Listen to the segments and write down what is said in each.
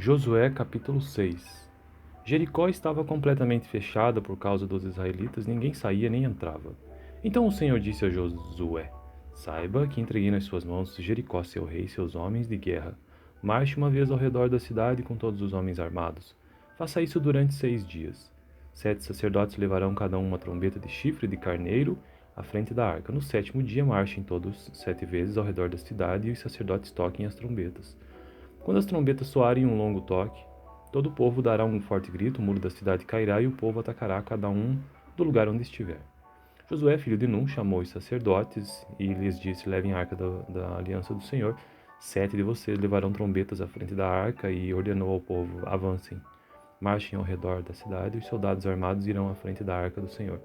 Josué capítulo 6. Jericó estava completamente fechada por causa dos israelitas, ninguém saía nem entrava. Então o Senhor disse a Josué: Saiba que entreguei nas suas mãos Jericó, seu rei, e seus homens de guerra. Marche uma vez ao redor da cidade com todos os homens armados. Faça isso durante 6 dias. 7 sacerdotes levarão cada um uma trombeta de chifre de carneiro à frente da arca. No sétimo dia, marchem todos 7 vezes ao redor da cidade e os sacerdotes toquem as trombetas. Quando as trombetas soarem um longo toque, todo o povo dará um forte grito, o muro da cidade cairá e o povo atacará cada um do lugar onde estiver. Josué, filho de Num, chamou os sacerdotes e lhes disse: Levem a arca da aliança do Senhor. 7 de vocês levarão trombetas à frente da arca, e ordenou ao povo: Avancem, marchem ao redor da cidade, e os soldados armados irão à frente da arca do Senhor.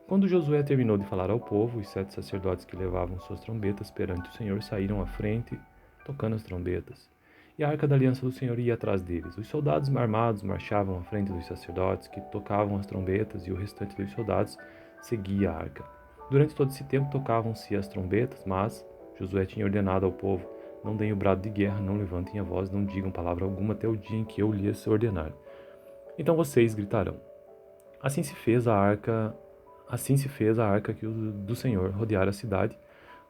Quando Josué terminou de falar ao povo, os 7 sacerdotes que levavam suas trombetas perante o Senhor saíram à frente, tocando as trombetas. E a arca da aliança do Senhor ia atrás deles. Os soldados armados marchavam à frente dos sacerdotes, que tocavam as trombetas, e o restante dos soldados seguia a arca. Durante todo esse tempo tocavam-se as trombetas, mas Josué tinha ordenado ao povo: Não deem o brado de guerra, não levantem a voz, não digam palavra alguma até o dia em que eu lhes ordenar. Então vocês gritarão. Assim se fez a arca do Senhor rodear a cidade,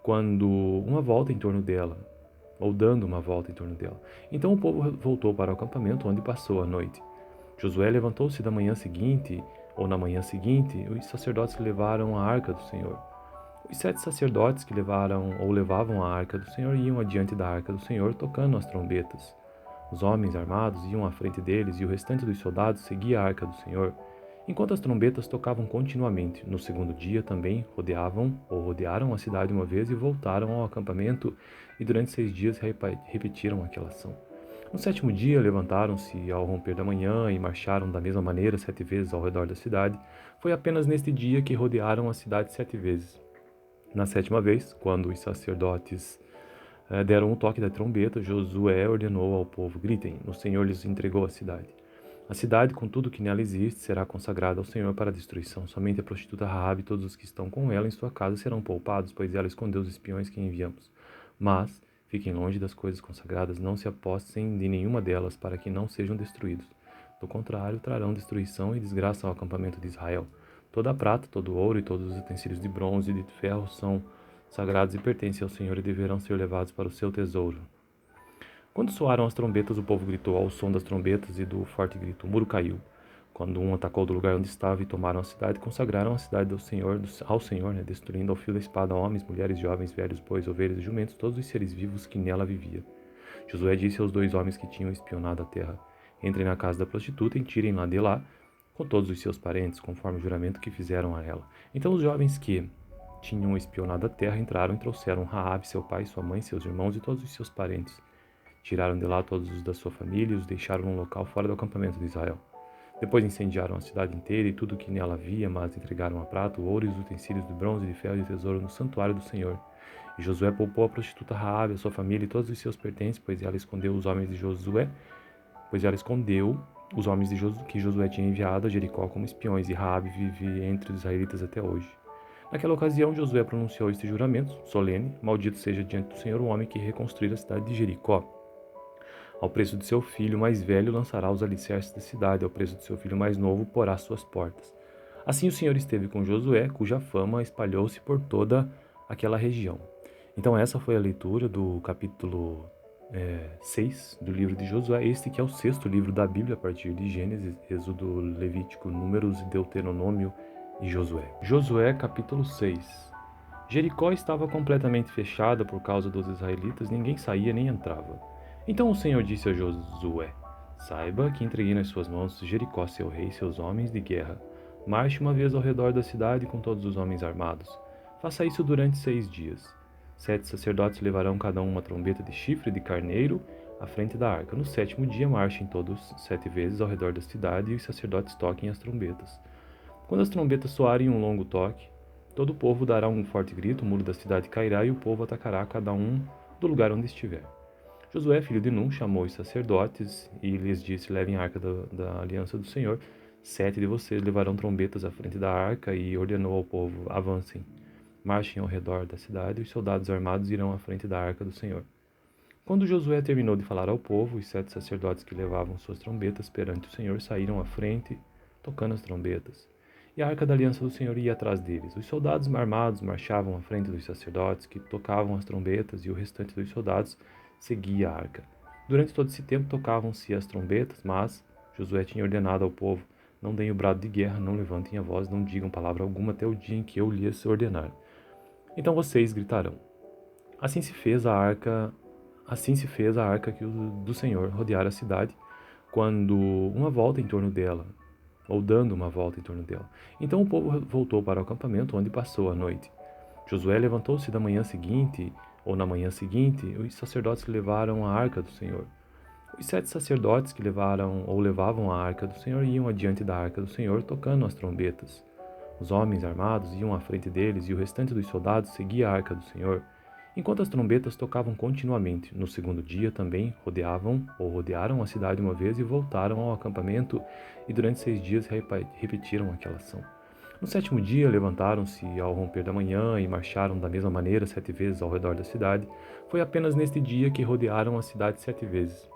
quando uma volta em torno dela, ou dando uma volta em torno dela. Então o povo voltou para o acampamento, onde passou a noite. Josué levantou-se da manhã seguinte, ou na manhã seguinte, os sacerdotes levaram a arca do Senhor. Os 7 sacerdotes que levavam a arca do Senhor iam adiante da arca do Senhor, tocando as trombetas. Os homens armados iam à frente deles, e o restante dos soldados seguia a arca do Senhor, enquanto as trombetas tocavam continuamente. No segundo dia também rodearam a cidade uma vez e voltaram ao acampamento, e durante 6 dias repetiram aquela ação. No sétimo dia levantaram-se ao romper da manhã e marcharam da mesma maneira 7 vezes ao redor da cidade. Foi apenas neste dia que rodearam a cidade 7 vezes. Na sétima vez, quando os sacerdotes deram um toque da trombeta, Josué ordenou ao povo: Gritem, o Senhor lhes entregou a cidade. A cidade, com tudo que nela existe, será consagrada ao Senhor para a destruição. Somente a prostituta Raabe e todos os que estão com ela em sua casa serão poupados, pois ela escondeu os espiões que enviamos. Mas fiquem longe das coisas consagradas, não se apossem de nenhuma delas, para que não sejam destruídos. Do contrário, trarão destruição e desgraça ao acampamento de Israel. Toda a prata, todo o ouro e todos os utensílios de bronze e de ferro são sagrados e pertencem ao Senhor e deverão ser levados para o seu tesouro. Quando soaram as trombetas, o povo gritou ao som das trombetas e do forte grito. O muro caiu. Quando um atacou do lugar onde estava e tomaram a cidade, consagraram a cidade ao Senhor, destruindo ao fio da espada homens, mulheres, jovens, velhos, bois, ovelhas e jumentos, todos os seres vivos que nela viviam. Josué disse aos 2 homens que tinham espionado a terra: Entrem na casa da prostituta e tirem-na de lá, com todos os seus parentes, conforme o juramento que fizeram a ela. Então os jovens que tinham espionado a terra entraram e trouxeram Raabe, seu pai, sua mãe, seus irmãos e todos os seus parentes. Tiraram de lá todos os da sua família e os deixaram num local fora do acampamento de Israel. Depois incendiaram a cidade inteira e tudo o que nela havia, mas entregaram a prata, o ouro e os utensílios de bronze, de ferro e de tesouro no santuário do Senhor. E Josué poupou a prostituta Raabe, a sua família e todos os seus pertences, pois ela escondeu os homens que Josué tinha enviado a Jericó como espiões, e Raabe vive entre os israelitas até hoje. Naquela ocasião, Josué pronunciou este juramento solene: Maldito seja diante do Senhor o homem que reconstruir a cidade de Jericó. Ao preço de seu filho mais velho lançará os alicerces da cidade, ao preço de seu filho mais novo porá suas portas. Assim o Senhor esteve com Josué, cuja fama espalhou-se por toda aquela região. Então essa foi a leitura do capítulo 6 do livro de Josué, este que é o 6º livro da Bíblia, a partir de Gênesis, Êxodo, Levítico, Números, Deuteronômio e Josué. Josué capítulo 6. Jericó estava completamente fechada por causa dos israelitas, ninguém saía nem entrava. Então o Senhor disse a Josué: Saiba que entreguei nas suas mãos Jericó, seu rei, e seus homens de guerra. Marche uma vez ao redor da cidade com todos os homens armados. Faça isso durante 6 dias. 7 sacerdotes levarão cada um uma trombeta de chifre de carneiro à frente da arca. No sétimo dia, marchem todos 7 vezes ao redor da cidade, e os sacerdotes toquem as trombetas. Quando as trombetas soarem um longo toque, todo o povo dará um forte grito, o muro da cidade cairá e o povo atacará cada um do lugar onde estiver. Josué, filho de Num, chamou os sacerdotes e lhes disse: Levem a arca da aliança do Senhor. 7 de vocês levarão trombetas à frente da arca, e ordenou ao povo: Avancem, marchem ao redor da cidade, e os soldados armados irão à frente da arca do Senhor. Quando Josué terminou de falar ao povo, os 7 sacerdotes que levavam suas trombetas perante o Senhor saíram à frente, tocando as trombetas. E a arca da aliança do Senhor ia atrás deles. Os soldados armados marchavam à frente dos sacerdotes que tocavam as trombetas, e o restante dos soldados seguia a arca. Durante todo esse tempo tocavam-se as trombetas, mas Josué tinha ordenado ao povo: não deem o brado de guerra, não levantem a voz, não digam palavra alguma até o dia em que eu lhes ordenar. Então vocês gritarão. Assim se fez a arca do Senhor rodear a cidade, quando uma volta em torno dela, ou dando uma volta em torno dela. Então o povo voltou para o acampamento onde passou a noite. Josué levantou-se da manhã seguinte, ou na manhã seguinte, os sacerdotes levaram a arca do Senhor. Os 7 sacerdotes que levavam a arca do Senhor iam adiante da arca do Senhor, tocando as trombetas. Os homens armados iam à frente deles, e o restante dos soldados seguia a arca do Senhor. Enquanto as trombetas tocavam continuamente, no segundo dia também rodearam a cidade uma vez e voltaram ao acampamento, e durante 6 dias repetiram aquela ação. No sétimo dia levantaram-se ao romper da manhã e marcharam da mesma maneira 7 vezes ao redor da cidade. Foi apenas neste dia que rodearam a cidade 7 vezes.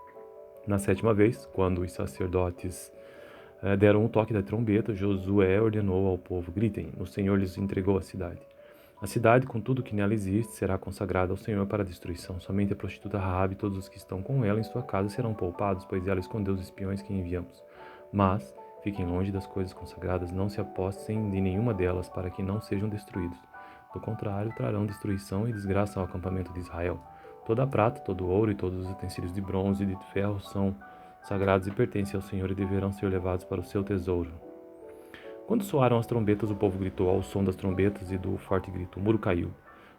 Na sétima vez, quando os sacerdotes deram o toque da trombeta, Josué ordenou ao povo: gritem, o Senhor lhes entregou a cidade. A cidade, com tudo que nela existe, será consagrada ao Senhor para destruição. Somente a prostituta Raabe e todos os que estão com ela em sua casa serão poupados, pois ela escondeu os espiões que enviamos. Mas fiquem longe das coisas consagradas, não se apossem de nenhuma delas, para que não sejam destruídos. Do contrário, trarão destruição e desgraça ao acampamento de Israel. Toda a prata, todo o ouro e todos os utensílios de bronze e de ferro são sagrados e pertencem ao Senhor e deverão ser levados para o seu tesouro. Quando soaram as trombetas, o povo gritou ao som das trombetas e do forte grito. O muro caiu.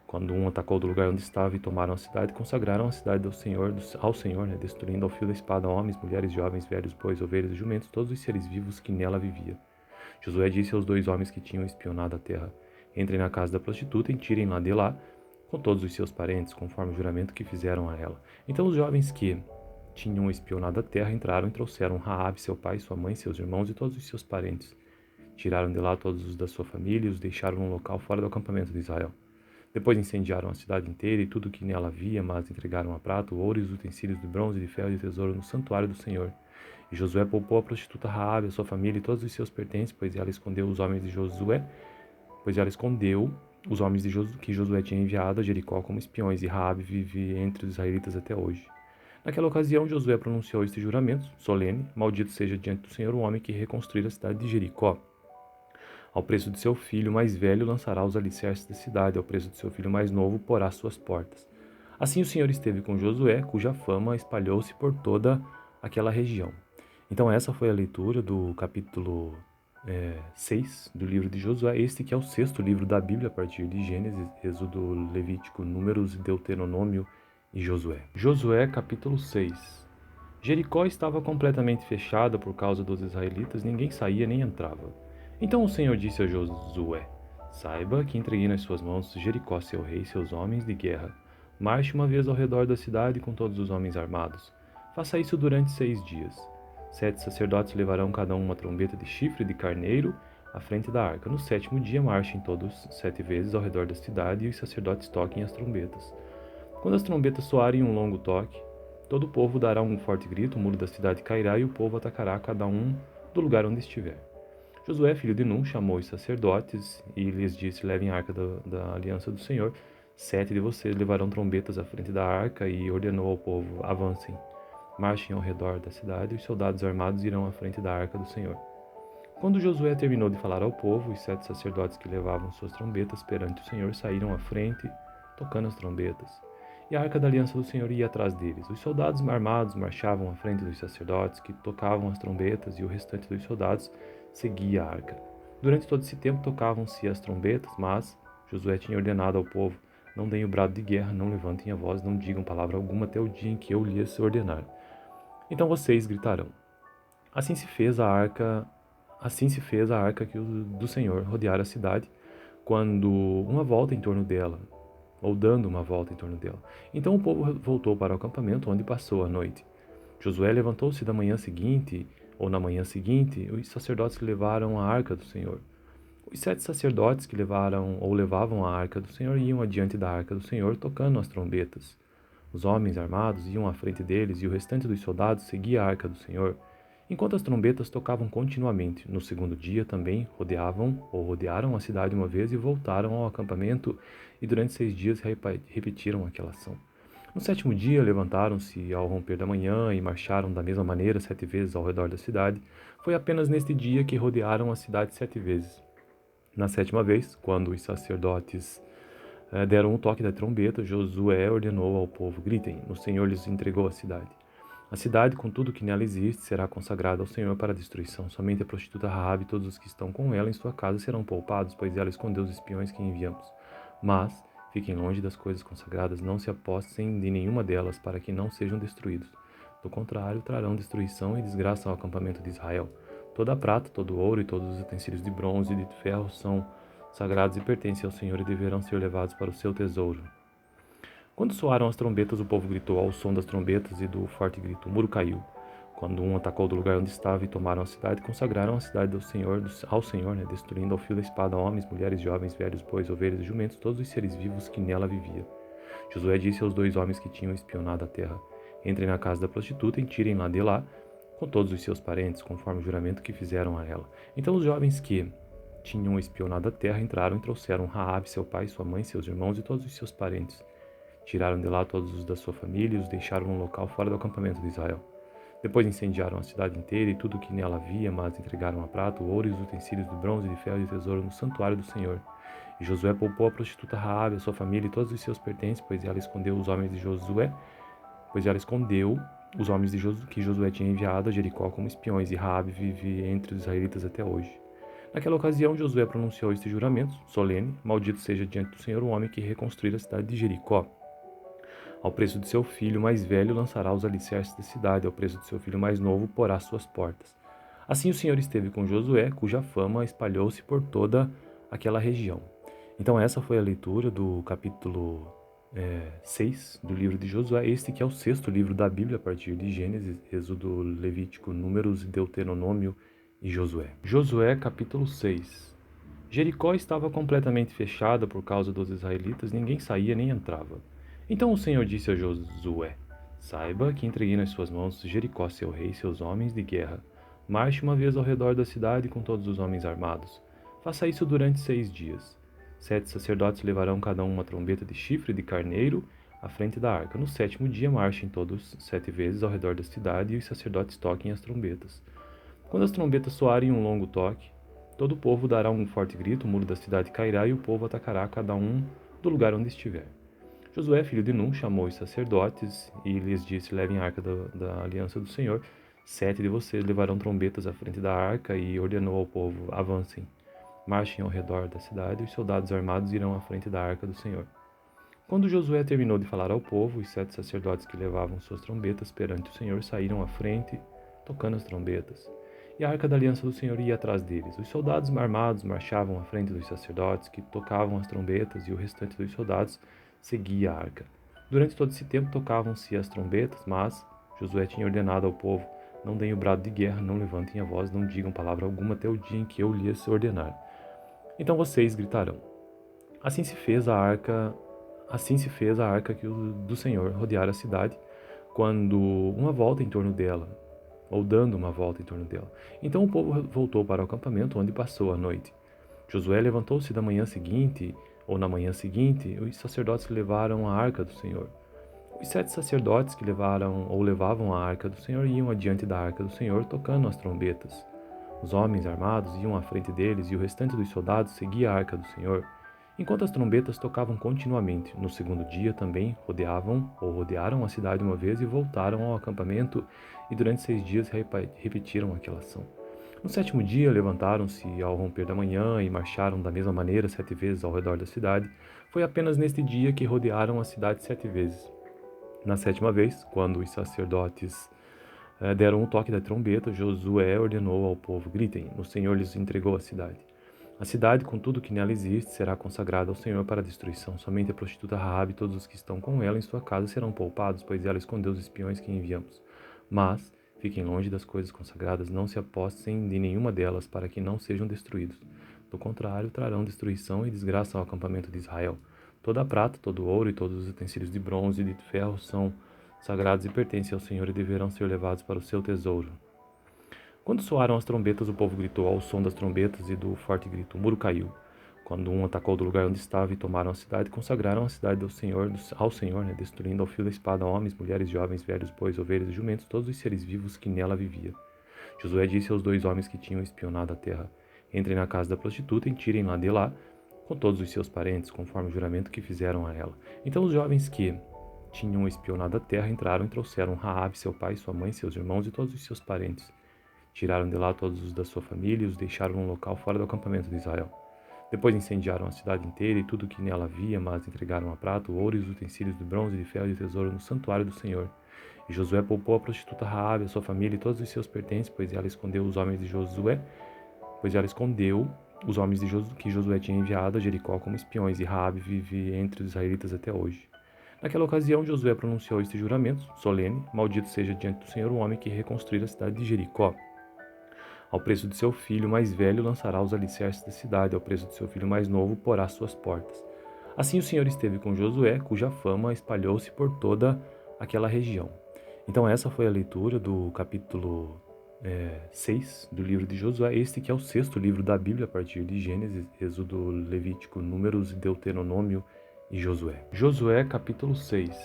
Quando um atacou do lugar onde estava e tomaram a cidade, consagraram a cidade ao Senhor, destruindo ao fio da espada homens, mulheres, jovens, velhos, bois, ovelhas e jumentos, todos os seres vivos que nela viviam. Josué disse aos 2 homens que tinham espionado a terra: entrem na casa da prostituta e tirem-na de lá, com todos os seus parentes, conforme o juramento que fizeram a ela. Então os jovens que tinham espionado a terra entraram e trouxeram Raabe, seu pai, sua mãe, seus irmãos e todos os seus parentes. Tiraram de lá todos os da sua família e os deixaram num local fora do acampamento de Israel. Depois incendiaram a cidade inteira e tudo o que nela havia, mas entregaram a prata, o ouro e os utensílios de bronze, de ferro e de tesouro no santuário do Senhor. E Josué poupou a prostituta Raabe, a sua família e todos os seus pertences, pois ela escondeu os homens que Josué tinha enviado a Jericó como espiões, e Raabe vive entre os israelitas até hoje. Naquela ocasião, Josué pronunciou este juramento solene: maldito seja diante do Senhor o homem que reconstruir a cidade de Jericó. Ao preço de seu filho mais velho lançará os alicerces da cidade, ao preço de seu filho mais novo porá suas portas. Assim o Senhor esteve com Josué, cuja fama espalhou-se por toda aquela região. Então essa foi a leitura do capítulo 6 do livro de Josué, este que é o 6º livro da Bíblia a partir de Gênesis, Êxodo, Levítico, Números, Deuteronômio e Josué. Josué capítulo 6. Jericó estava completamente fechada por causa dos israelitas, ninguém saía nem entrava. Então o Senhor disse a Josué: saiba que entreguei nas suas mãos Jericó, seu rei e seus homens de guerra. Marche uma vez ao redor da cidade com todos os homens armados. Faça isso durante 6 dias. 7 sacerdotes levarão cada um uma trombeta de chifre de carneiro à frente da arca. No 7º dia marchem todos 7 vezes ao redor da cidade e os sacerdotes toquem as trombetas. Quando as trombetas soarem um longo toque, todo o povo dará um forte grito, o muro da cidade cairá e o povo atacará cada um do lugar onde estiver. Josué, filho de Nun, chamou os sacerdotes e lhes disse: levem a arca da aliança do Senhor. 7 de vocês levarão trombetas à frente da arca, e ordenou ao povo: avancem, marchem ao redor da cidade, e os soldados armados irão à frente da arca do Senhor. Quando Josué terminou de falar ao povo, os 7 sacerdotes que levavam suas trombetas perante o Senhor saíram à frente, tocando as trombetas. E a arca da aliança do Senhor ia atrás deles. Os soldados armados marchavam à frente dos sacerdotes que tocavam as trombetas, e o restante dos soldados seguia a arca. Durante todo esse tempo tocavam-se as trombetas, mas Josué tinha ordenado ao povo: não deem o brado de guerra, não levantem a voz, não digam palavra alguma até o dia em que eu lhes ordenar. Então vocês gritarão. Assim se fez a arca do Senhor rodear a cidade, quando uma volta em torno dela, ou dando uma volta em torno dela. Então o povo voltou para o acampamento onde passou a noite. Josué levantou-se da manhã seguinte, ou na manhã seguinte, os sacerdotes levaram a arca do Senhor. Os 7 sacerdotes que levavam a arca do Senhor iam adiante da arca do Senhor, tocando as trombetas. Os homens armados iam à frente deles e o restante dos soldados seguia a arca do Senhor, enquanto as trombetas tocavam continuamente. No segundo dia também rodearam a cidade uma vez e voltaram ao acampamento, e durante 6 dias repetiram aquela ação. No sétimo dia levantaram-se ao romper da manhã e marcharam da mesma maneira 7 vezes ao redor da cidade. Foi apenas neste dia que rodearam a cidade 7 vezes. Na sétima vez, quando os sacerdotes deram o toque da trombeta, Josué ordenou ao povo: gritem, o Senhor lhes entregou a cidade. A cidade, com tudo que nela existe, será consagrada ao Senhor para a destruição. Somente a prostituta Raabe e todos os que estão com ela em sua casa serão poupados, pois ela escondeu os espiões que enviamos. Mas fiquem longe das coisas consagradas, não se apossem de nenhuma delas, para que não sejam destruídos. Do contrário, trarão destruição e desgraça ao acampamento de Israel. Toda a prata, todo o ouro e todos os utensílios de bronze e de ferro são sagrados e pertencem ao Senhor e deverão ser levados para o seu tesouro. Quando soaram as trombetas, o povo gritou ao som das trombetas e do forte grito. O muro caiu. Quando um atacou do lugar onde estava e tomaram a cidade, consagraram a cidade ao Senhor, destruindo ao fio da espada homens, mulheres, jovens, velhos, bois, ovelhas e jumentos, todos os seres vivos que nela viviam. Josué disse aos 2 homens que tinham espionado a terra: entrem na casa da prostituta e tirem-na de lá, com todos os seus parentes, conforme o juramento que fizeram a ela. Então os jovens que tinham espionado a terra entraram e trouxeram Raabe, seu pai, sua mãe, seus irmãos e todos os seus parentes. Tiraram de lá todos os da sua família e os deixaram num local fora do acampamento de Israel. Depois incendiaram a cidade inteira e tudo o que nela havia, mas entregaram a prata, o ouro e os utensílios de bronze e de ferro e de tesouro no santuário do Senhor. E Josué poupou a prostituta Raabe, a sua família e todos os seus pertences, pois ela escondeu os homens que Josué tinha enviado a Jericó como espiões, e Raabe vive entre os israelitas até hoje. Naquela ocasião, Josué pronunciou este juramento solene: maldito seja diante do Senhor o homem que reconstruir a cidade de Jericó. Ao preço de seu filho mais velho lançará os alicerces da cidade, ao preço de seu filho mais novo porá suas portas. Assim o Senhor esteve com Josué, cuja fama espalhou-se por toda aquela região. Então essa foi a leitura do capítulo 6 do livro de Josué, este que é o 6º livro da Bíblia, a partir de Gênesis, Êxodo, Levítico, Números, Deuteronômio e Josué. Josué capítulo 6. Jericó estava completamente fechada por causa dos israelitas, ninguém saía nem entrava. Então o Senhor disse a Josué: saiba que entreguei nas suas mãos Jericó, seu rei, e seus homens de guerra. Marche uma vez ao redor da cidade com todos os homens armados. Faça isso durante 6 dias. 7 sacerdotes levarão cada um uma trombeta de chifre de carneiro à frente da arca. No 7º dia marchem todos 7 vezes ao redor da cidade e os sacerdotes toquem as trombetas. Quando as trombetas soarem um longo toque, todo o povo dará um forte grito, o muro da cidade cairá e o povo atacará cada um do lugar onde estiver. Josué, filho de Nun, chamou os sacerdotes e lhes disse: levem a arca da aliança do Senhor. 7 de vocês levarão trombetas à frente da arca, e ordenou ao povo: avancem, marchem ao redor da cidade, e os soldados armados irão à frente da arca do Senhor. Quando Josué terminou de falar ao povo, os 7 sacerdotes que levavam suas trombetas perante o Senhor saíram à frente, tocando as trombetas. E a arca da aliança do Senhor ia atrás deles. Os soldados armados marchavam à frente dos sacerdotes, que tocavam as trombetas, e o restante dos soldados seguia a arca. Durante todo esse tempo tocavam-se as trombetas, mas Josué tinha ordenado ao povo: não deem o brado de guerra, não levantem a voz, não digam palavra alguma até o dia em que eu lhes ordenar. Então vocês gritarão. Assim se fez a arca do Senhor rodear a cidade, dando uma volta em torno dela. Então o povo voltou para o acampamento onde passou a noite. Josué levantou-se na manhã seguinte, os sacerdotes levaram a arca do Senhor. Os 7 sacerdotes que levavam a arca do Senhor iam adiante da arca do Senhor, tocando as trombetas. Os homens armados iam à frente deles e o restante dos soldados seguia a arca do Senhor, enquanto as trombetas tocavam continuamente. No segundo dia também rodearam a cidade uma vez e voltaram ao acampamento, e durante 6 dias repetiram aquela ação. No 7º dia levantaram-se ao romper da manhã e marcharam da mesma maneira 7 vezes ao redor da cidade. Foi apenas neste dia que rodearam a cidade 7 vezes. Na 7ª vez, quando os sacerdotes deram o toque da trombeta, Josué ordenou ao povo: gritem, o Senhor lhes entregou a cidade. A cidade, com tudo o que nela existe, será consagrada ao Senhor para a destruição. Somente a prostituta Raabe e todos os que estão com ela em sua casa serão poupados, pois ela escondeu os espiões que enviamos. Mas fiquem longe das coisas consagradas, não se apossem de nenhuma delas, para que não sejam destruídos. Do contrário, trarão destruição e desgraça ao acampamento de Israel. Toda a prata, todo o ouro e todos os utensílios de bronze e de ferro são sagrados e pertencem ao Senhor e deverão ser levados para o seu tesouro. Quando soaram as trombetas, o povo gritou ao som das trombetas e do forte grito. O muro caiu. Quando um atacou do lugar onde estava e tomaram a cidade, consagraram a cidade ao Senhor, destruindo ao fio da espada homens, mulheres, jovens, velhos, bois, ovelhas e jumentos, todos os seres vivos que nela viviam. Josué disse aos 2 homens que tinham espionado a terra: Entrem na casa da prostituta e tirem-la de lá, com todos os seus parentes, conforme o juramento que fizeram a ela. Então os jovens que tinham espionado a terra entraram e trouxeram Raabe, seu pai, sua mãe, seus irmãos e todos os seus parentes. Tiraram de lá todos os da sua família e os deixaram num local fora do acampamento de Israel. Depois incendiaram a cidade inteira e tudo o que nela havia, mas entregaram a prata, o ouro e os utensílios de bronze, de ferro e de tesouro no santuário do Senhor. E Josué poupou a prostituta Raabe, a sua família e todos os seus pertences, pois ela escondeu os homens que Josué tinha enviado a Jericó como espiões, e Raabe vive entre os israelitas até hoje. Naquela ocasião, Josué pronunciou este juramento solene: Maldito seja diante do Senhor o homem que reconstruir a cidade de Jericó. Ao preço de seu filho mais velho lançará os alicerces da cidade, ao preço de seu filho mais novo porá suas portas. Assim o Senhor esteve com Josué, cuja fama espalhou-se por toda aquela região. Então essa foi a leitura do capítulo 6 do livro de Josué, este que é o 6º livro da Bíblia, a partir de Gênesis, Êxodo, Levítico, Números, Deuteronômio e Josué. Josué, capítulo 6.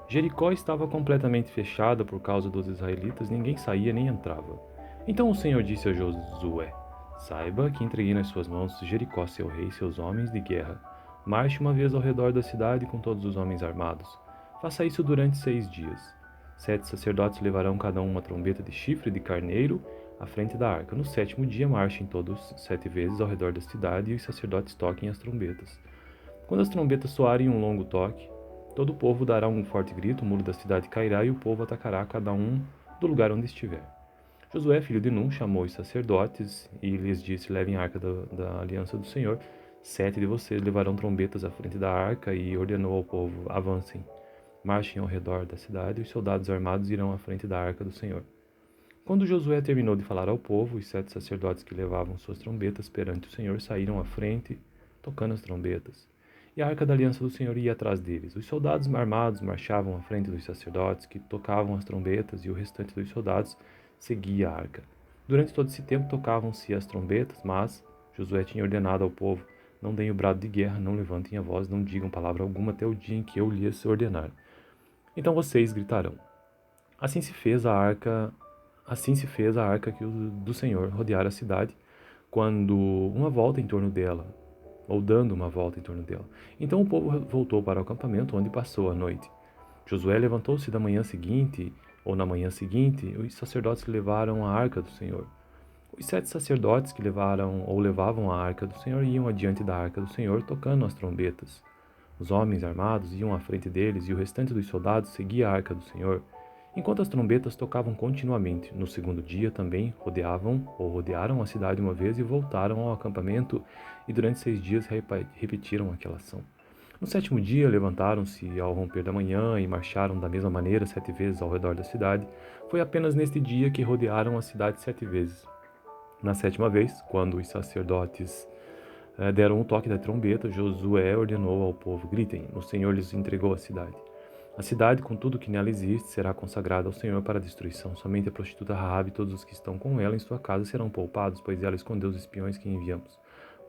Jericó estava completamente fechada por causa dos israelitas, ninguém saía nem entrava. Então o Senhor disse a Josué: Saiba que entreguei nas suas mãos Jericó, seu rei, e seus homens de guerra. Marche uma vez ao redor da cidade com todos os homens armados. Faça isso durante 6 dias. 7 sacerdotes levarão cada um uma trombeta de chifre de carneiro à frente da arca. No 7º dia marchem todos 7 vezes ao redor da cidade e os sacerdotes toquem as trombetas. Quando as trombetas soarem um longo toque, todo o povo dará um forte grito, o muro da cidade cairá e o povo atacará cada um do lugar onde estiver. Josué, filho de Nun, chamou os sacerdotes e lhes disse: Levem a arca da aliança do Senhor. 7 de vocês levarão trombetas à frente da arca, e ordenou ao povo: Avancem, marchem ao redor da cidade, e os soldados armados irão à frente da arca do Senhor. Quando Josué terminou de falar ao povo, os 7 sacerdotes que levavam suas trombetas perante o Senhor saíram à frente, tocando as trombetas. E a arca da aliança do Senhor ia atrás deles. Os soldados armados marchavam à frente dos sacerdotes que tocavam as trombetas, e o restante dos soldados seguia a arca. Durante todo esse tempo tocavam-se as trombetas, mas Josué tinha ordenado ao povo: Não deem o brado de guerra, não levantem a voz, não digam palavra alguma até o dia em que eu lhes ordenar. Então vocês gritarão. Assim se fez a arca do Senhor rodear a cidade, quando uma volta em torno dela, ou dando uma volta em torno dela. Então o povo voltou para o acampamento onde passou a noite. Josué levantou-se na manhã seguinte, os sacerdotes levaram a arca do Senhor. Os 7 sacerdotes que levavam a arca do Senhor iam adiante da arca do Senhor, tocando as trombetas. Os homens armados iam à frente deles, e o restante dos soldados seguia a arca do Senhor, enquanto as trombetas tocavam continuamente. No 2º dia também rodearam a cidade uma vez e voltaram ao acampamento, e durante 6 dias repetiram aquela ação. No 7º dia levantaram-se ao romper da manhã e marcharam da mesma maneira 7 vezes ao redor da cidade. Foi apenas neste dia que rodearam a cidade 7 vezes. Na 7ª vez, quando os sacerdotes deram o toque da trombeta, Josué ordenou ao povo: Gritem, o Senhor lhes entregou a cidade. A cidade, com tudo que nela existe, será consagrada ao Senhor para a destruição. Somente a prostituta Raabe e todos os que estão com ela em sua casa serão poupados, pois ela escondeu os espiões que enviamos.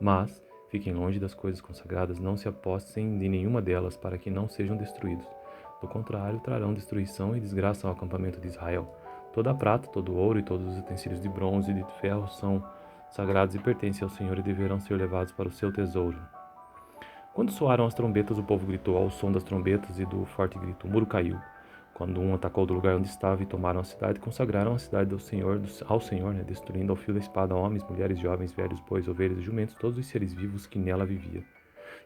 Mas fiquem longe das coisas consagradas, não se apossem de nenhuma delas, para que não sejam destruídos. Do contrário, trarão destruição e desgraça ao acampamento de Israel. Toda a prata, todo o ouro e todos os utensílios de bronze e de ferro são sagrados e pertencem ao Senhor e deverão ser levados para o seu tesouro. Quando soaram as trombetas, o povo gritou ao som das trombetas e do forte grito. O muro caiu. Quando um atacou do lugar onde estava e tomaram a cidade, consagraram a cidade ao Senhor, destruindo ao fio da espada homens, mulheres, jovens, velhos, bois, ovelhas e jumentos, todos os seres vivos que nela viviam.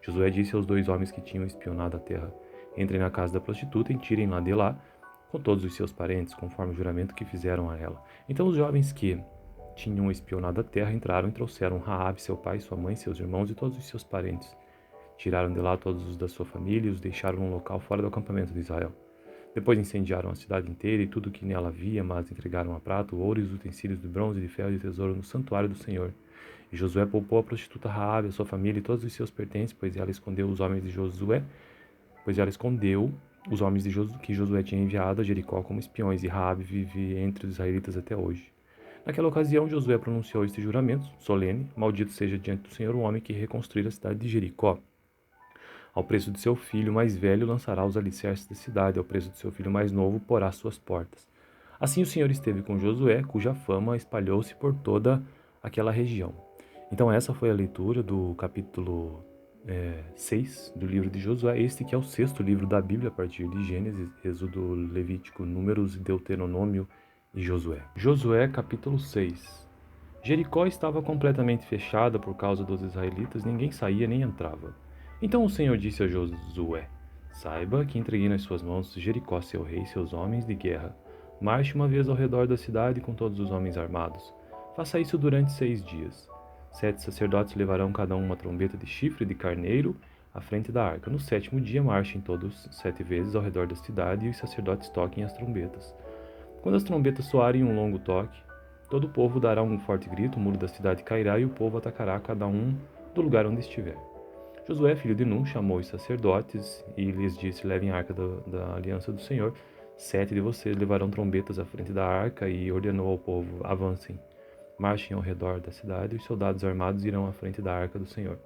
Josué disse aos 2 homens que tinham espionado a terra: Entrem na casa da prostituta e tirem-la de lá, com todos os seus parentes, conforme o juramento que fizeram a ela. Então os jovens que tinham espionado a terra entraram e trouxeram Raabe, seu pai, sua mãe, seus irmãos e todos os seus parentes. Tiraram de lá todos os da sua família e os deixaram num local fora do acampamento de Israel. Depois incendiaram a cidade inteira e tudo o que nela havia, mas entregaram a prata, o ouro e os utensílios de bronze, de ferro e de tesouro no santuário do Senhor. E Josué poupou a prostituta Raabe, a sua família e todos os seus pertences, pois ela escondeu os homens de que Josué tinha enviado a Jericó como espiões, e Raabe vive entre os israelitas até hoje. Naquela ocasião, Josué pronunciou este juramento solene: Maldito seja diante do Senhor o homem que reconstruir a cidade de Jericó. Ao preço de seu filho mais velho lançará os alicerces da cidade, ao preço de seu filho mais novo porá suas portas. Assim o Senhor esteve com Josué, cuja fama espalhou-se por toda aquela região. Então essa foi a leitura do capítulo 6 do livro de Josué, este que é o sexto livro da Bíblia, a partir de Gênesis, Êxodo, Levítico, Números, Deuteronômio e Josué. Josué capítulo 6. Jericó estava completamente fechada por causa dos israelitas, ninguém saía nem entrava. Então o Senhor disse a Josué: Saiba que entreguei nas suas mãos Jericó, seu rei, e seus homens de guerra. Marche uma vez ao redor da cidade com todos os homens armados. Faça isso durante 6 dias. 7 sacerdotes levarão cada um uma trombeta de chifre de carneiro à frente da arca. No 7º dia marchem todos 7 vezes ao redor da cidade e os sacerdotes toquem as trombetas. Quando as trombetas soarem um longo toque, todo o povo dará um forte grito, o muro da cidade cairá e o povo atacará cada um do lugar onde estiver. Josué, filho de Nun, chamou os sacerdotes e lhes disse: Levem a arca da aliança do Senhor. 7 de vocês levarão trombetas à frente da arca, e ordenou ao povo: Avancem, marchem ao redor da cidade, e os soldados armados irão à frente da arca do Senhor.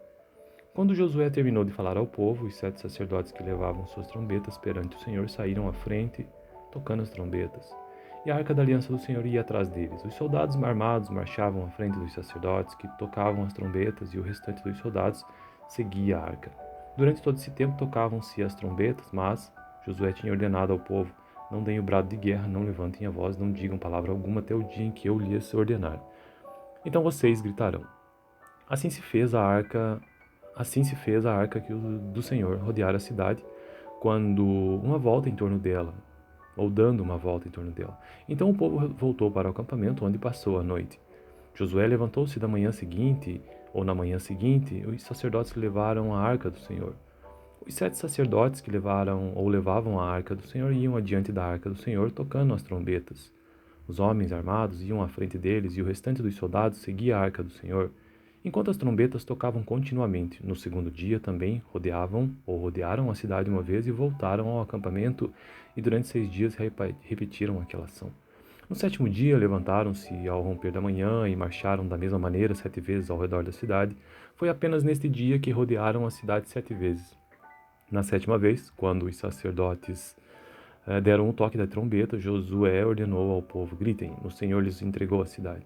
Quando Josué terminou de falar ao povo, os 7 sacerdotes que levavam suas trombetas perante o Senhor saíram à frente, tocando as trombetas. E a arca da aliança do Senhor ia atrás deles. Os soldados armados marchavam à frente dos sacerdotes, que tocavam as trombetas, e o restante dos soldados seguia a arca. Durante todo esse tempo tocavam-se as trombetas, mas Josué tinha ordenado ao povo: Não deem o brado de guerra, não levantem a voz, não digam palavra alguma até o dia em que eu lhes ordenar. Então vocês gritarão. Assim se fez a arca do Senhor rodear a cidade, quando uma volta em torno dela, ou dando uma volta em torno dela. Então o povo voltou para o acampamento, onde passou a noite. Josué levantou-se na manhã seguinte, os sacerdotes levaram a arca do Senhor. Os 7 sacerdotes que levavam a arca do Senhor iam adiante da arca do Senhor, tocando as trombetas. Os homens armados iam à frente deles, e o restante dos soldados seguia a arca do Senhor, enquanto as trombetas tocavam continuamente. No 2º dia também rodearam a cidade uma vez e voltaram ao acampamento, e durante 6 dias repetiram aquela ação. No 7º dia levantaram-se ao romper da manhã e marcharam da mesma maneira 7 vezes ao redor da cidade. Foi apenas neste dia que rodearam a cidade 7 vezes. Na 7ª vez, quando os sacerdotes deram o toque da trombeta, Josué ordenou ao povo: Gritem, o Senhor lhes entregou a cidade.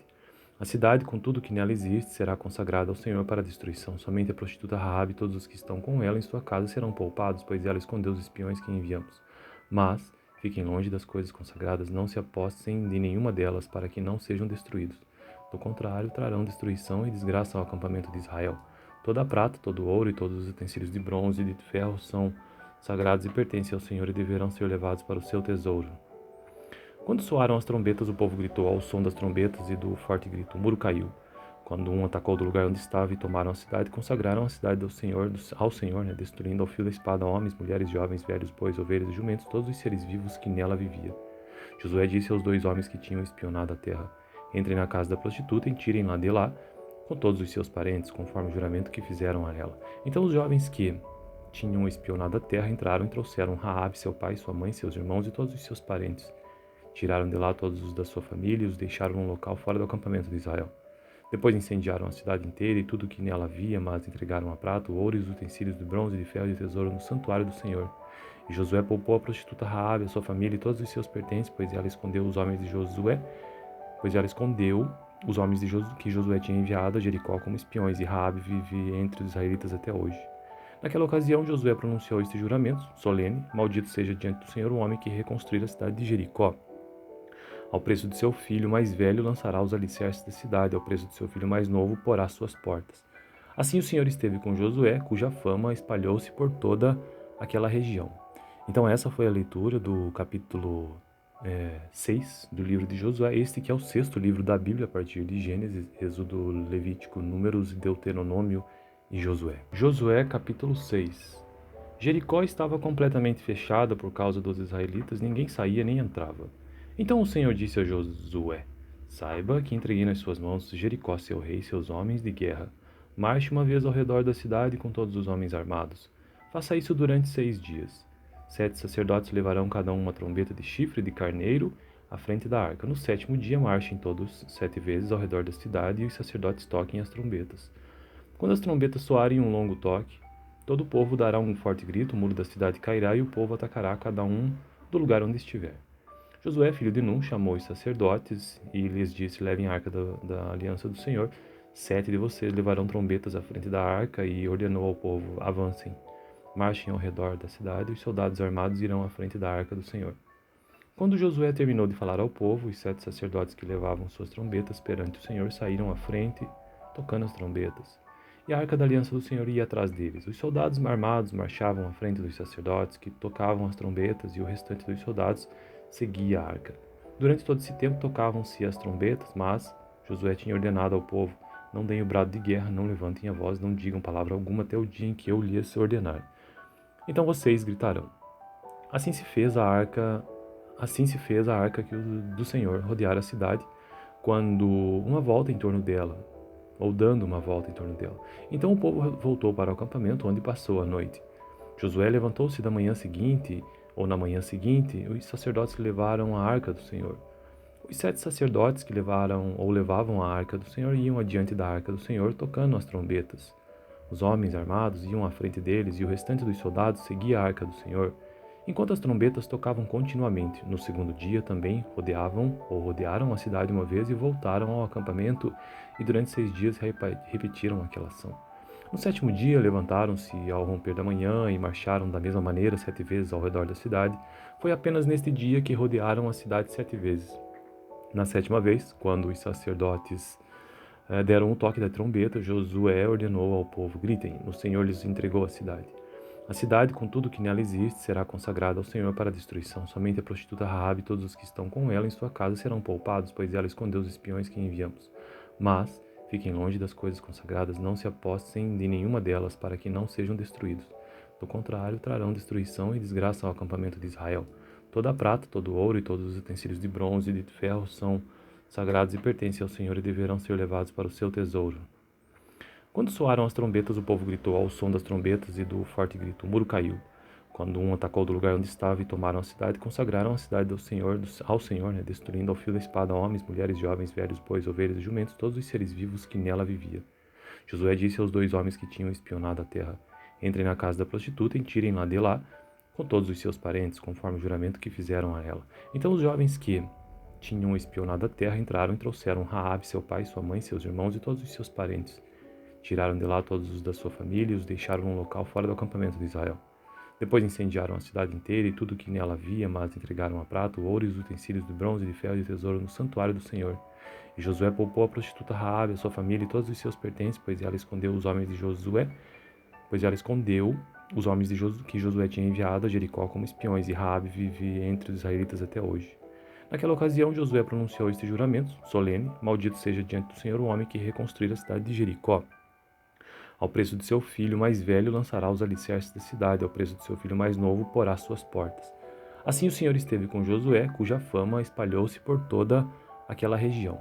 A cidade, com tudo que nela existe, será consagrada ao Senhor para a destruição. Somente a prostituta Raabe e todos os que estão com ela em sua casa serão poupados, pois ela escondeu os espiões que enviamos. Mas fiquem longe das coisas consagradas, não se apossem de nenhuma delas, para que não sejam destruídos. Do contrário, trarão destruição e desgraça ao acampamento de Israel. Toda a prata, todo o ouro e todos os utensílios de bronze e de ferro são sagrados e pertencem ao Senhor e deverão ser levados para o seu tesouro. Quando soaram as trombetas, o povo gritou ao som das trombetas e do forte grito. O muro caiu. Quando um atacou do lugar onde estava e tomaram a cidade, consagraram a cidade ao Senhor, destruindo ao fio da espada homens, mulheres, jovens, velhos, bois, ovelhas e jumentos, todos os seres vivos que nela viviam. Josué disse aos 2 homens que tinham espionado a terra: Entrem na casa da prostituta e tirem-na de lá, com todos os seus parentes, conforme o juramento que fizeram a ela. Então os jovens que tinham espionado a terra entraram e trouxeram Raabe, seu pai, sua mãe, seus irmãos e todos os seus parentes. Tiraram de lá todos os da sua família e os deixaram num local fora do acampamento de Israel. Depois incendiaram a cidade inteira e tudo o que nela havia, mas entregaram a prata, o ouro e os utensílios de bronze, de ferro e de tesouro no santuário do Senhor. E Josué poupou a prostituta Raabe, a sua família e todos os seus pertences, pois ela escondeu os homens que Josué tinha enviado a Jericó como espiões, e Raabe vive entre os israelitas até hoje. Naquela ocasião, Josué pronunciou este juramento solene: Maldito seja diante do Senhor o homem que reconstruir a cidade de Jericó. Ao preço de seu filho mais velho lançará os alicerces da cidade, ao preço de seu filho mais novo porá suas portas. Assim o Senhor esteve com Josué, cuja fama espalhou-se por toda aquela região. Então essa foi a leitura do capítulo 6 do livro de Josué, este que é o sexto livro da Bíblia, a partir de Gênesis, Êxodo, Levítico, Números, Deuteronômio e Josué. Josué capítulo 6. Jericó estava completamente fechada por causa dos israelitas, ninguém saía nem entrava. Então o Senhor disse a Josué: Saiba que entreguei nas suas mãos Jericó, seu rei, e seus homens de guerra. Marche uma vez ao redor da cidade com todos os homens armados. Faça isso durante 6 dias. 7 sacerdotes levarão cada um uma trombeta de chifre de carneiro à frente da arca. No 7º dia, marchem todos 7 vezes ao redor da cidade e os sacerdotes toquem as trombetas. Quando as trombetas soarem um longo toque, todo o povo dará um forte grito, o muro da cidade cairá e o povo atacará cada um do lugar onde estiver. Josué, filho de Num, chamou os sacerdotes e lhes disse: levem a arca da aliança do Senhor. 7 de vocês levarão trombetas à frente da arca, e ordenou ao povo: avancem, marchem ao redor da cidade, e os soldados armados irão à frente da arca do Senhor. Quando Josué terminou de falar ao povo, os 7 sacerdotes que levavam suas trombetas perante o Senhor saíram à frente, tocando as trombetas. E a arca da aliança do Senhor ia atrás deles. Os soldados armados marchavam à frente dos sacerdotes, que tocavam as trombetas, e o restante dos soldados seguia a arca. Durante todo esse tempo tocavam-se as trombetas, mas Josué tinha ordenado ao povo: não deem o brado de guerra, não levantem a voz, não digam palavra alguma até o dia em que eu lhes ordenar. Então vocês gritarão. Assim se fez a arca do Senhor rodear a cidade, quando uma volta em torno dela, ou dando uma volta em torno dela. Então o povo voltou para o acampamento onde passou a noite. Josué levantou-se na manhã seguinte, os sacerdotes levaram a arca do Senhor. Os 7 sacerdotes que levavam a arca do Senhor iam adiante da arca do Senhor, tocando as trombetas. Os homens armados iam à frente deles, e o restante dos soldados seguia a arca do Senhor, enquanto as trombetas tocavam continuamente. No 2º dia também rodearam a cidade uma vez e voltaram ao acampamento, e durante 6 dias repetiram aquela ação. No 7º dia levantaram-se ao romper da manhã e marcharam da mesma maneira 7 vezes ao redor da cidade. Foi apenas neste dia que rodearam a cidade 7 vezes. Na 7ª vez, quando os sacerdotes deram um toque da trombeta, Josué ordenou ao povo: gritem, o Senhor lhes entregou a cidade. A cidade, com tudo que nela existe, será consagrada ao Senhor para a destruição. Somente a prostituta Raabe e todos os que estão com ela em sua casa serão poupados, pois ela escondeu os espiões que enviamos. Mas fiquem longe das coisas consagradas, não se apossem de nenhuma delas, para que não sejam destruídos. Do contrário, trarão destruição e desgraça ao acampamento de Israel. Toda a prata, todo o ouro e todos os utensílios de bronze e de ferro são sagrados e pertencem ao Senhor e deverão ser levados para o seu tesouro. Quando soaram as trombetas, o povo gritou ao som das trombetas e do forte grito. O muro caiu. Quando um atacou do lugar onde estava e tomaram a cidade, consagraram a cidade ao Senhor, destruindo ao fio da espada homens, mulheres, jovens, velhos, bois, ovelhas e jumentos, todos os seres vivos que nela viviam. Josué disse aos 2 homens que tinham espionado a terra: entrem na casa da prostituta e tirem-na de lá, com todos os seus parentes, conforme o juramento que fizeram a ela. Então os jovens que tinham espionado a terra entraram e trouxeram Raabe, seu pai, sua mãe, seus irmãos e todos os seus parentes. Tiraram de lá todos os da sua família e os deixaram num local fora do acampamento de Israel. Depois incendiaram a cidade inteira e tudo o que nela havia, mas entregaram a prata, o ouro e os utensílios de bronze, de ferro e de tesouro no santuário do Senhor. E Josué poupou a prostituta Raabe, a sua família e todos os seus pertences, pois ela escondeu os homens que Josué tinha enviado a Jericó como espiões, e Raabe vive entre os israelitas até hoje. Naquela ocasião, Josué pronunciou este juramento solene: maldito seja diante do Senhor o homem que reconstruir a cidade de Jericó. Ao preço de seu filho mais velho lançará os alicerces da cidade, ao preço de seu filho mais novo porá suas portas. Assim o Senhor esteve com Josué, cuja fama espalhou-se por toda aquela região.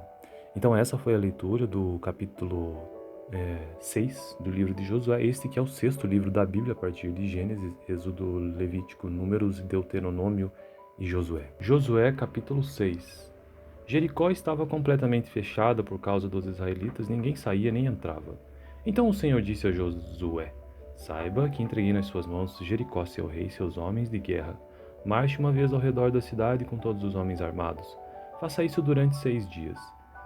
Então essa foi a leitura do capítulo 6 do livro de Josué, este que é o 6º livro da Bíblia, a partir de Gênesis, Êxodo, Levítico, Números, Deuteronômio e Josué. Josué, capítulo 6. Jericó estava completamente fechada por causa dos israelitas, ninguém saía nem entrava. Então o Senhor disse a Josué: saiba que entreguei nas suas mãos Jericó, seu rei, e seus homens de guerra. Marche uma vez ao redor da cidade com todos os homens armados. Faça isso durante 6 dias.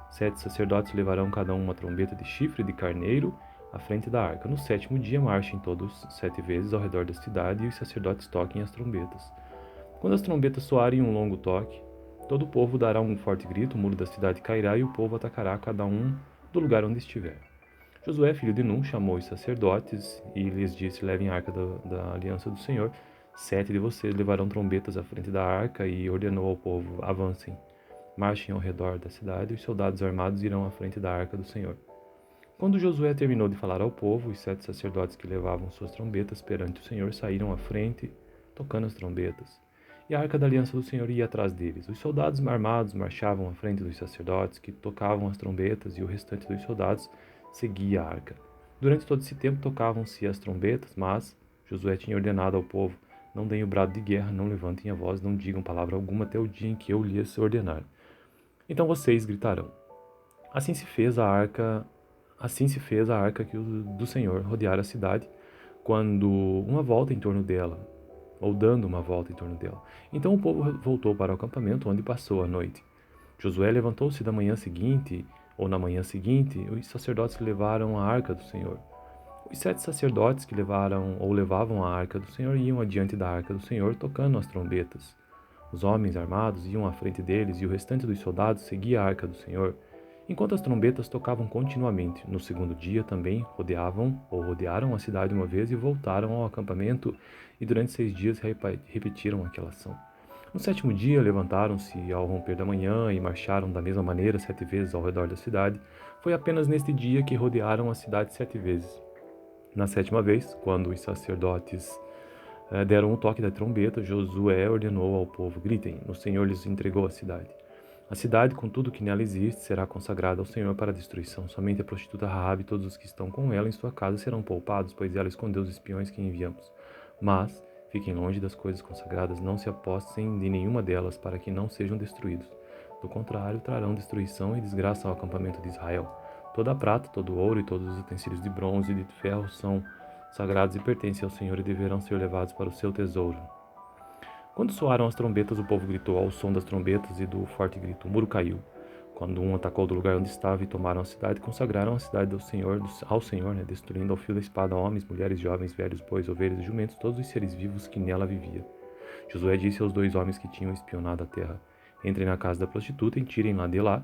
7 sacerdotes levarão cada um uma trombeta de chifre de carneiro à frente da arca. No 7º dia marchem todos 7 vezes ao redor da cidade, e os sacerdotes toquem as trombetas. Quando as trombetas soarem um longo toque, todo o povo dará um forte grito, o muro da cidade cairá e o povo atacará cada um do lugar onde estiver. Josué, filho de Num, chamou os sacerdotes e lhes disse: levem a arca da aliança do Senhor. 7 de vocês levarão trombetas à frente da arca, e ordenou ao povo: avancem, marchem ao redor da cidade, e os soldados armados irão à frente da arca do Senhor. Quando Josué terminou de falar ao povo, os 7 sacerdotes que levavam suas trombetas perante o Senhor saíram à frente, tocando as trombetas. e a arca da aliança do Senhor ia atrás deles. Os soldados armados marchavam à frente dos sacerdotes, que tocavam as trombetas, e o restante dos soldados seguia a arca. Durante todo esse tempo tocavam-se as trombetas, mas Josué tinha ordenado ao povo: não deem o brado de guerra, não levantem a voz, não digam palavra alguma até o dia em que eu lhes ordenar. Então vocês gritarão. Assim se fez a arca, do Senhor rodear a cidade, quando uma volta em torno dela, ou dando uma volta em torno dela. Então o povo voltou para o acampamento onde passou a noite. Josué levantou-se da manhã seguinte, ou na manhã seguinte, os sacerdotes levaram a arca do Senhor. Os 7 sacerdotes que levavam a arca do Senhor iam adiante da arca do Senhor, tocando as trombetas. Os homens armados iam à frente deles, e o restante dos soldados seguia a arca do Senhor, enquanto as trombetas tocavam continuamente. No segundo dia também rodearam a cidade uma vez e voltaram ao acampamento, e durante 6 dias repetiram aquela ação. No sétimo dia levantaram-se ao romper da manhã e marcharam da mesma maneira 7 vezes ao redor da cidade. Foi apenas neste dia que rodearam a cidade 7 vezes. Na sétima vez, quando os sacerdotes deram um toque da trombeta, Josué ordenou ao povo: gritem, o Senhor lhes entregou a cidade. A cidade, com tudo que nela existe, será consagrada ao Senhor para a destruição. Somente a prostituta Raabe e todos os que estão com ela em sua casa serão poupados, pois ela escondeu os espiões que enviamos. Mas fiquem longe das coisas consagradas, não se apossem de nenhuma delas, para que não sejam destruídos. Do contrário, trarão destruição e desgraça ao acampamento de Israel. Toda a prata, todo o ouro e todos os utensílios de bronze e de ferro são sagrados e pertencem ao Senhor e deverão ser levados para o seu tesouro. Quando soaram as trombetas, o povo gritou. Ao som das trombetas e do forte grito, o muro caiu. Quando um atacou do lugar onde estava e tomaram a cidade, consagraram a cidade ao Senhor, destruindo ao fio da espada homens, mulheres, jovens, velhos, bois, ovelhas e jumentos, todos os seres vivos que nela viviam. Josué disse aos 2 homens que tinham espionado a terra: entrem na casa da prostituta e tirem-na de lá,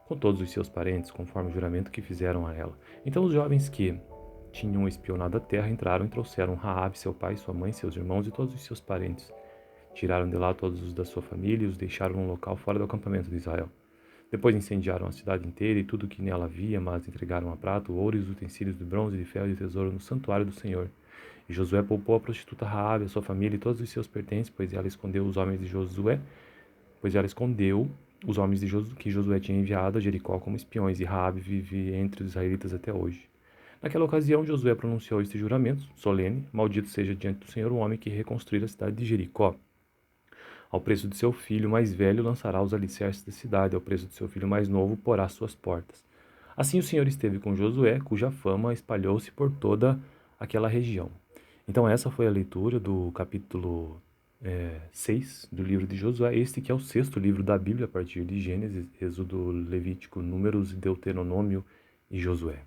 com todos os seus parentes, conforme o juramento que fizeram a ela. Então os jovens que tinham espionado a terra entraram e trouxeram Raabe, seu pai, sua mãe, seus irmãos e todos os seus parentes. Tiraram de lá todos os da sua família e os deixaram num local fora do acampamento de Israel. Depois incendiaram a cidade inteira e tudo o que nela havia, mas entregaram a prata, o ouro e os utensílios de bronze, de ferro e de tesouro no santuário do Senhor. E Josué poupou a prostituta Raabe, a sua família e todos os seus pertences, pois ela escondeu os homens de que Josué tinha enviado a Jericó como espiões, e Raabe vive entre os israelitas até hoje. Naquela ocasião, Josué pronunciou este juramento solene: maldito seja diante do Senhor o homem que reconstruir a cidade de Jericó. Ao preço de seu filho mais velho lançará os alicerces da cidade, ao preço de seu filho mais novo porá suas portas. Assim o Senhor esteve com Josué, cuja fama espalhou-se por toda aquela região. Então essa foi a leitura do capítulo 6 do livro de Josué, este que é o 6º livro da Bíblia, a partir de Gênesis, Êxodo, Levítico, Números, Deuteronômio e Josué.